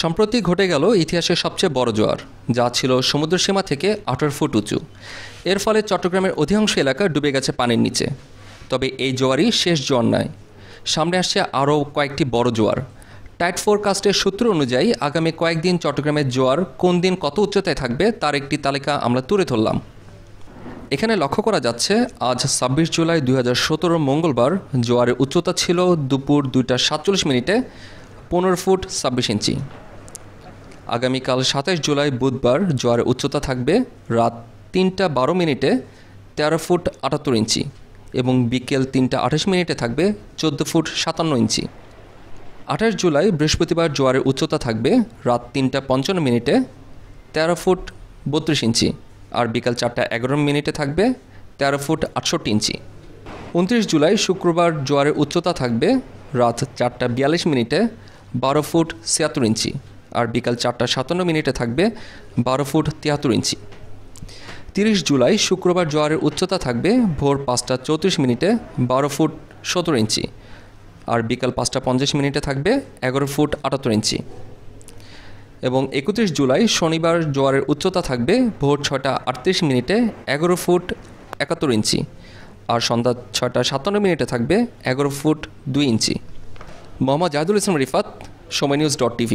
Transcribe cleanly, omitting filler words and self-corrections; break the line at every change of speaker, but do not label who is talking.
সম্প্রতি ঘটে গেল ইতিহাসের সবচেয়ে বড় জোয়ার, যা ছিল সমুদ্রসীমা থেকে 18 ফুট উঁচু। এর ফলে চট্টগ্রামের অধিকাংশ এলাকা ডুবে গেছে পানির নিচে। তবে এই জোয়ারই শেষ জোয়ার নয়, সামনে আসছে আরও কয়েকটি বড় জোয়ার। টাইড ফোরকাস্টের সূত্র অনুযায়ী আগামী কয়েকদিন চট্টগ্রামের জোয়ার কোন দিন কত উচ্চতায় থাকবে তার একটি তালিকা আমরা তুলে ধরলাম। এখানে লক্ষ্য করা যাচ্ছে, আজ 26 জুলাই 2017 মঙ্গলবার জোয়ারের উচ্চতা ছিল দুপুর 2:47 15 ফুট 26 ইঞ্চি। আগামীকাল 27 জুলাই বুধবার জোয়ারের উচ্চতা থাকবে রাত 3:12 13 ফুট 78 ইঞ্চি এবং বিকেল 3:28 থাকবে 14 ফুট 57 ইঞ্চি। 28 জুলাই বৃহস্পতিবার জোয়ারের উচ্চতা থাকবে রাত 3:55 13 ফুট 32 ইঞ্চি আর বিকাল 4:11 থাকবে 13 ফুট 68 ইঞ্চি। 29 জুলাই শুক্রবার জোয়ারের উচ্চতা থাকবে রাত 4:42 12 ফুট 76 ইঞ্চি আর বিকাল 4:57 থাকবে 12 ফুট 73 ইঞ্চি। 30 জুলাই শুক্রবার জোয়ারের উচ্চতা থাকবে ভোর 5:34 12 ফুট 17 ইঞ্চি আর বিকাল 5:50 থাকবে 11 ফুট 78 ইঞ্চি। এবং 31 জুলাই শনিবার জোয়ারের উচ্চতা থাকবে ভোর 6:38 11 ফুট 71 ইঞ্চি আর সন্ধ্যা 6:57 থাকবে 11 ফুট 2 ইঞ্চি। মোহাম্মদ জাহিদুল ইসলাম রিফাত, সময় নিউজ.tv।